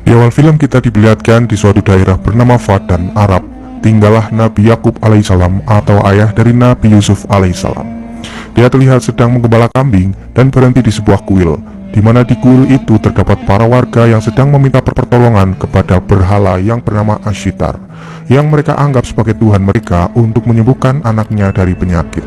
Di awal film kita diperlihatkan di suatu daerah bernama Fadan, Arab, tinggallah Nabi Yakub alaihissalam atau ayah dari Nabi Yusuf alaihissalam. Dia terlihat sedang menggembala kambing dan berhenti di sebuah kuil, di mana di kuil itu terdapat para warga yang sedang meminta pertolongan kepada berhala yang bernama Ashitar, yang mereka anggap sebagai Tuhan mereka untuk menyembuhkan anaknya dari penyakit.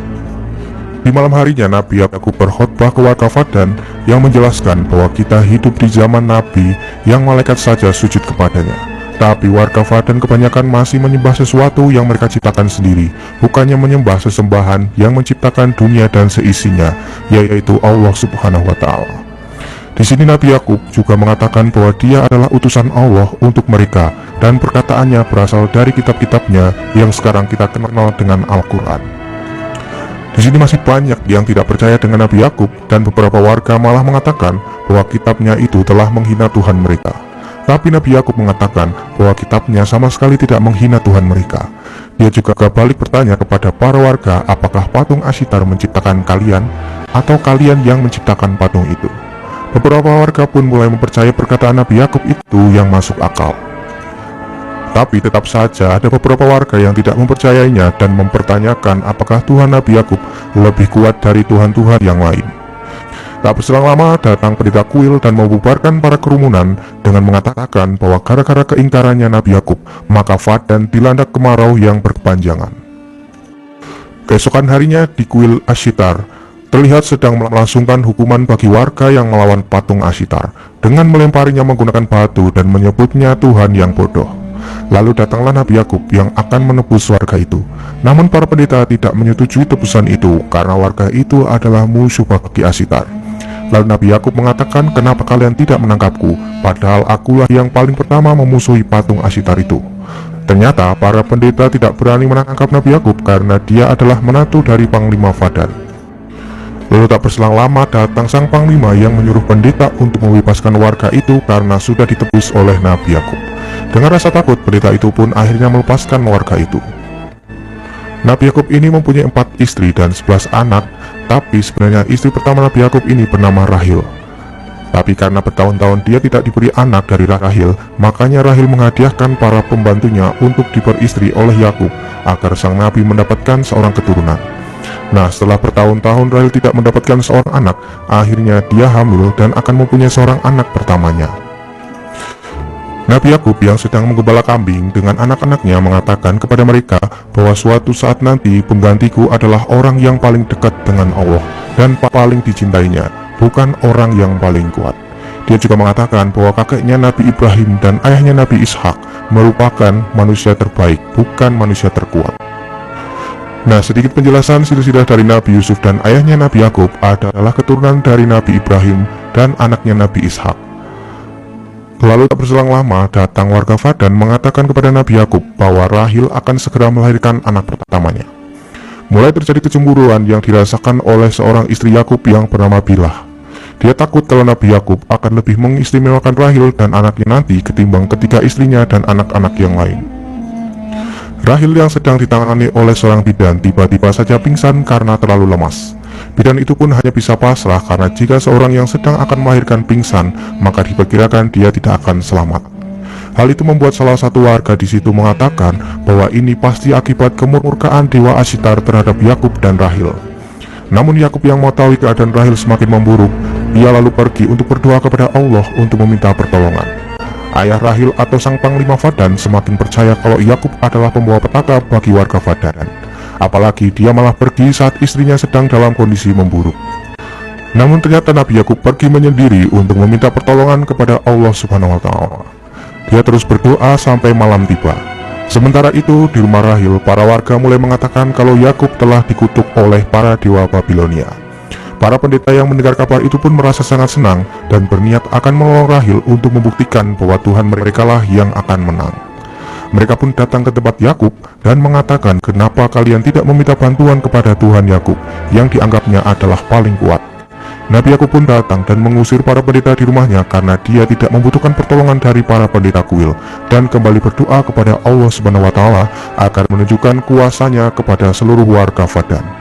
Di malam harinya Nabi Yakub berkhotbah ke warga Fadan yang menjelaskan bahwa kita hidup di zaman Nabi yang malaikat saja sujud kepadanya. Tapi warga Fadan kebanyakan masih menyembah sesuatu yang mereka ciptakan sendiri, bukannya menyembah sesembahan yang menciptakan dunia dan seisinya, yaitu Allah Subhanahu wa Ta'ala. Di sini Nabi Yakub juga mengatakan bahwa dia adalah utusan Allah untuk mereka, dan perkataannya berasal dari kitab-kitabnya yang sekarang kita kenal dengan Al-Quran. Di sini masih banyak yang tidak percaya dengan Nabi Yakub, dan beberapa warga malah mengatakan bahwa kitabnya itu telah menghina Tuhan mereka. Tapi Nabi Yakub mengatakan bahwa kitabnya sama sekali tidak menghina Tuhan mereka. Dia juga balik bertanya kepada para warga, apakah patung Ashitar menciptakan kalian atau kalian yang menciptakan patung itu. Beberapa warga pun mulai mempercayai perkataan Nabi Yakub itu yang masuk akal. Tapi tetap saja ada beberapa warga yang tidak mempercayainya dan mempertanyakan apakah Tuhan Nabi Yakub lebih kuat dari Tuhan-Tuhan yang lain. Tak berselang lama datang pendeta kuil dan membubarkan para kerumunan dengan mengatakan bahwa gara-gara keingkarannya Nabi Yakub, maka Fadan dilanda kemarau yang berkepanjangan. Keesokan harinya di kuil Ashitar terlihat sedang melangsungkan hukuman bagi warga yang melawan patung Ashitar dengan melemparinya menggunakan batu dan menyebutnya Tuhan yang bodoh. Lalu datanglah Nabi Yakub yang akan menebus warga itu. Namun para pendeta tidak menyetujui tebusan itu karena warga itu adalah musuh bagi Ashitar. Lalu Nabi Yakub mengatakan, kenapa kalian tidak menangkapku, padahal akulah yang paling pertama memusuhi patung Ashitar itu. Ternyata para pendeta tidak berani menangkap Nabi Yakub karena dia adalah menantu dari Panglima Fadan. Lalu tak berselang lama datang sang Panglima yang menyuruh pendeta untuk membebaskan warga itu karena sudah ditebus oleh Nabi Yakub. Dengan rasa takut, pendeta itu pun akhirnya melepaskan warga itu. Nabi Yakub ini mempunyai 4 istri dan 11 anak, tapi sebenarnya istri pertama Nabi Yakub ini bernama Rahil. Tapi karena bertahun-tahun dia tidak diberi anak dari Rahil, makanya Rahil menghadiahkan para pembantunya untuk diperistri oleh Yakub agar sang Nabi mendapatkan seorang keturunan. Nah, setelah bertahun-tahun Rahil tidak mendapatkan seorang anak, akhirnya dia hamil dan akan mempunyai seorang anak pertamanya. Nabi Yakub yang sedang menggembala kambing dengan anak-anaknya mengatakan kepada mereka bahwa suatu saat nanti penggantiku adalah orang yang paling dekat dengan Allah dan paling dicintainya, bukan orang yang paling kuat. Dia juga mengatakan bahwa kakeknya Nabi Ibrahim dan ayahnya Nabi Ishak merupakan manusia terbaik, bukan manusia terkuat. Nah, sedikit penjelasan silsilah dari Nabi Yusuf dan ayahnya Nabi Yakub adalah keturunan dari Nabi Ibrahim dan anaknya Nabi Ishak. Lalu tak berselang lama datang warga Fadan mengatakan kepada Nabi Yakub bahwa Rahil akan segera melahirkan anak pertamanya. Mulai terjadi kecemburuan yang dirasakan oleh seorang istri Yakub yang bernama Bilah. Dia takut kalau Nabi Yakub akan lebih mengistimewakan Rahil dan anaknya nanti ketimbang ketiga istrinya dan anak-anak yang lain. Rahil yang sedang ditangani oleh seorang bidan tiba-tiba saja pingsan karena terlalu lemas. Bidan itu pun hanya bisa pasrah karena jika seorang yang sedang akan melahirkan pingsan, maka diperkirakan dia tidak akan selamat. Hal itu membuat salah satu warga di situ mengatakan bahwa ini pasti akibat kemurkaan dewa Ashitar terhadap Yakub dan Rahil. Namun Yakub yang mengetahui keadaan Rahil semakin memburuk, dia lalu pergi untuk berdoa kepada Allah untuk meminta pertolongan. Ayah Rahil atau sang Panglima Fadan semakin percaya kalau Yakub adalah pembawa petaka bagi warga Fadan. Apalagi dia malah pergi saat istrinya sedang dalam kondisi memburuk. Namun ternyata Nabi Yakub pergi menyendiri untuk meminta pertolongan kepada Allah Subhanahu wa Ta'ala. Dia terus berdoa sampai malam tiba. Sementara itu di rumah Rahil, para warga mulai mengatakan kalau Yakub telah dikutuk oleh para dewa Babilonia. Para pendeta yang mendengar kabar itu pun merasa sangat senang dan berniat akan menolong Rahil untuk membuktikan bahwa Tuhan mereka lah yang akan menang. Mereka pun datang ke tempat Yakub dan mengatakan, kenapa kalian tidak meminta bantuan kepada Tuhan Yakub yang dianggapnya adalah paling kuat. Nabi Yakub pun datang dan mengusir para pendeta di rumahnya karena dia tidak membutuhkan pertolongan dari para pendeta kuil, dan kembali berdoa kepada Allah Subhanahu wa Ta'ala agar menunjukkan kuasanya kepada seluruh warga Fadan.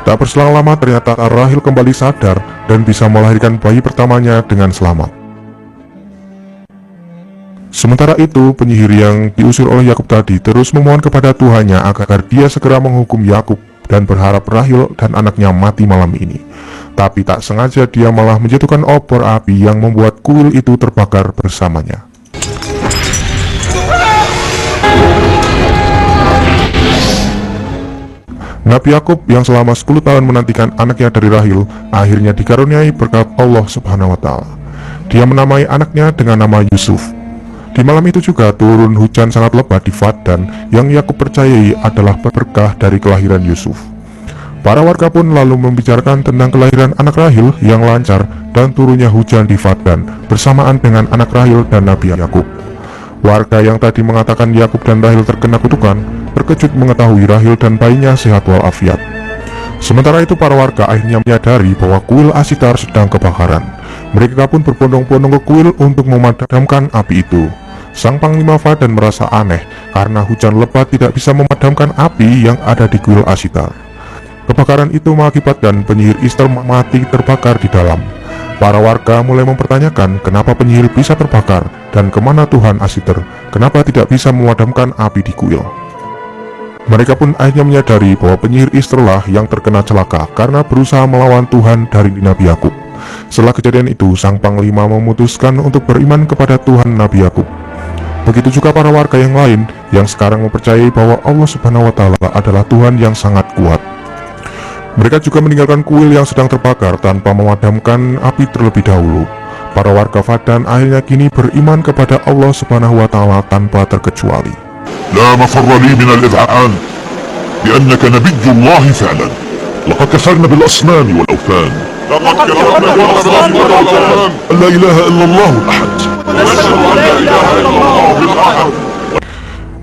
Tak berselang lama ternyata Rahil kembali sadar dan bisa melahirkan bayi pertamanya dengan selamat. Sementara itu, penyihir yang diusir oleh Yakub tadi terus memohon kepada Tuhannya agar dia segera menghukum Yakub dan berharap Rahil dan anaknya mati malam ini. Tapi tak sengaja dia malah menjatuhkan obor api yang membuat kuil itu terbakar bersamanya. Nabi Yakub yang selama 10 tahun menantikan anaknya dari Rahil akhirnya dikaruniai berkat Allah Subhanahu wa Ta'ala. Dia menamai anaknya dengan nama Yusuf. Di malam itu juga turun hujan sangat lebat di Paddan yang Yakub percayai adalah berkah dari kelahiran Yusuf. Para warga pun lalu membicarakan tentang kelahiran anak Rahil yang lancar dan turunnya hujan di Paddan bersamaan dengan anak Rahil dan Nabi Yakub. Warga yang tadi mengatakan Yakub dan Rahil terkena kutukan terkejut mengetahui Rahil dan bayinya sehat walafiat. Sementara itu para warga akhirnya menyadari bahwa kuil Ashitar sedang kebakaran. Mereka pun berbondong-bondong ke kuil untuk memadamkan api itu. Sang Panglima Paddan merasa aneh karena hujan lebat tidak bisa memadamkan api yang ada di kuil Ashitar. Kebakaran itu mengakibatkan penyihir Ishtar mati terbakar di dalam. Para warga mulai mempertanyakan kenapa penyihir bisa terbakar dan kemana Tuhan Ashitar, kenapa tidak bisa memadamkan api di kuil. Mereka pun akhirnya menyadari bahwa penyihir Ishtarlah yang terkena celaka karena berusaha melawan Tuhan dari Nabi Yakub. Setelah kejadian itu, sang panglima memutuskan untuk beriman kepada Tuhan Nabi Yakub. Begitu juga para warga yang lain yang sekarang mempercayai bahwa Allah Subhanahu wa Ta'ala adalah Tuhan yang sangat kuat. Mereka juga meninggalkan kuil yang sedang terbakar tanpa memadamkan api terlebih dahulu. Para warga Paddan akhirnya kini beriman kepada Allah Subhanahu wa Ta'ala tanpa terkecuali. لا مفر لي من الإذعان لأنك نبي الله فعلا. لقد كفرنا بالأصنام والأوثان. لا إله إلا الله الأحد.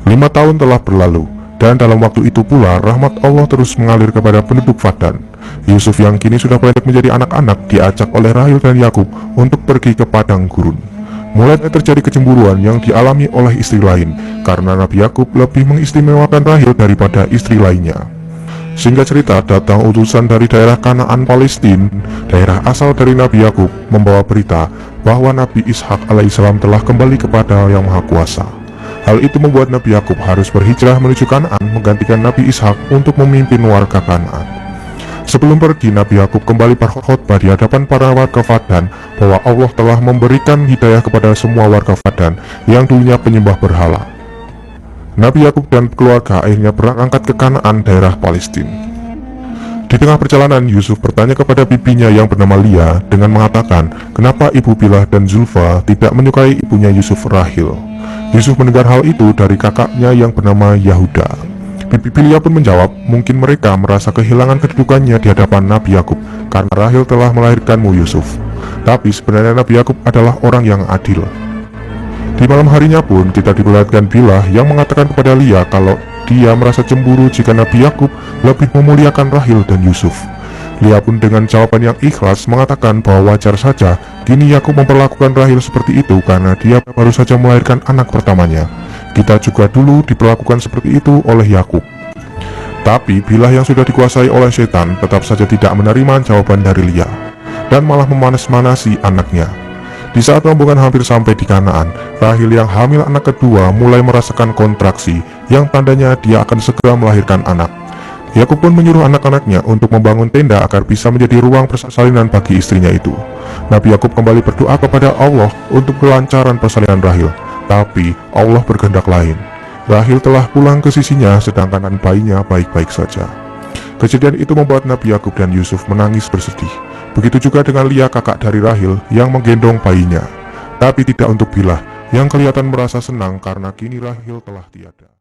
5 tahun telah berlalu, dan dalam waktu itu pula rahmat Allah terus mengalir kepada penduduk Paddan. Yusuf yang kini sudah banyak menjadi anak-anak diajak oleh Rahil dan Yakub untuk pergi ke padang gurun. Mulai terjadi kecemburuan yang dialami oleh istri lain karena Nabi Yakub lebih mengistimewakan Rahil daripada istri lainnya. Singkat cerita, datang utusan dari daerah Kanaan Palestina, daerah asal dari Nabi Yakub, membawa berita bahwa Nabi Ishak alaihissalam telah kembali kepada Yang Maha Kuasa. Hal itu membuat Nabi Yakub harus berhijrah menuju Kanaan menggantikan Nabi Ishak untuk memimpin warga Kanaan. Sebelum pergi, Nabi Yakub kembali berkhotbah di hadapan para warga Paddan bahwa Allah telah memberikan hidayah kepada semua warga Paddan yang dulunya penyembah berhala. Nabi Yakub dan keluarga akhirnya berangkat ke Kanaan, daerah Palestina. Di tengah perjalanan, Yusuf bertanya kepada bibinya yang bernama Lia dengan mengatakan kenapa ibu Bilah dan Zulfa tidak menyukai ibunya Yusuf, Rahil. Yusuf mendengar hal itu dari kakaknya yang bernama Yahuda. Bibi Lia pun menjawab, mungkin mereka merasa kehilangan kedudukannya di hadapan Nabi Yakub karena Rahil telah melahirkanmu Yusuf. Tapi sebenarnya Nabi Yakub adalah orang yang adil. Di malam harinya pun kita diperlihatkan Bilah yang mengatakan kepada Lia kalau dia merasa cemburu jika Nabi Yakub lebih memuliakan Rahil dan Yusuf. Lia pun dengan jawaban yang ikhlas mengatakan bahwa wajar saja kini Yakub memperlakukan Rahil seperti itu karena dia baru saja melahirkan anak pertamanya. Kita juga dulu diperlakukan seperti itu oleh Yakub. Tapi Bilah yang sudah dikuasai oleh setan tetap saja tidak menerima jawaban dari Lia dan malah memanas-manasi anaknya. Di saat rombongan hampir sampai di Kanaan, Rahil yang hamil anak kedua mulai merasakan kontraksi yang tandanya dia akan segera melahirkan anak. Yakub pun menyuruh anak-anaknya untuk membangun tenda agar bisa menjadi ruang persalinan bagi istrinya itu. Nabi Yakub kembali berdoa kepada Allah untuk kelancaran persalinan Rahil, tapi Allah berkehendak lain. Rahil telah pulang ke sisinya sedangkan bayinya baik-baik saja. Kejadian itu membuat Nabi Yakub dan Yusuf menangis bersedih. Begitu juga dengan Lia, kakak dari Rahil, yang menggendong bayinya. Tapi tidak untuk Bilah yang kelihatan merasa senang karena kini Rahil telah tiada.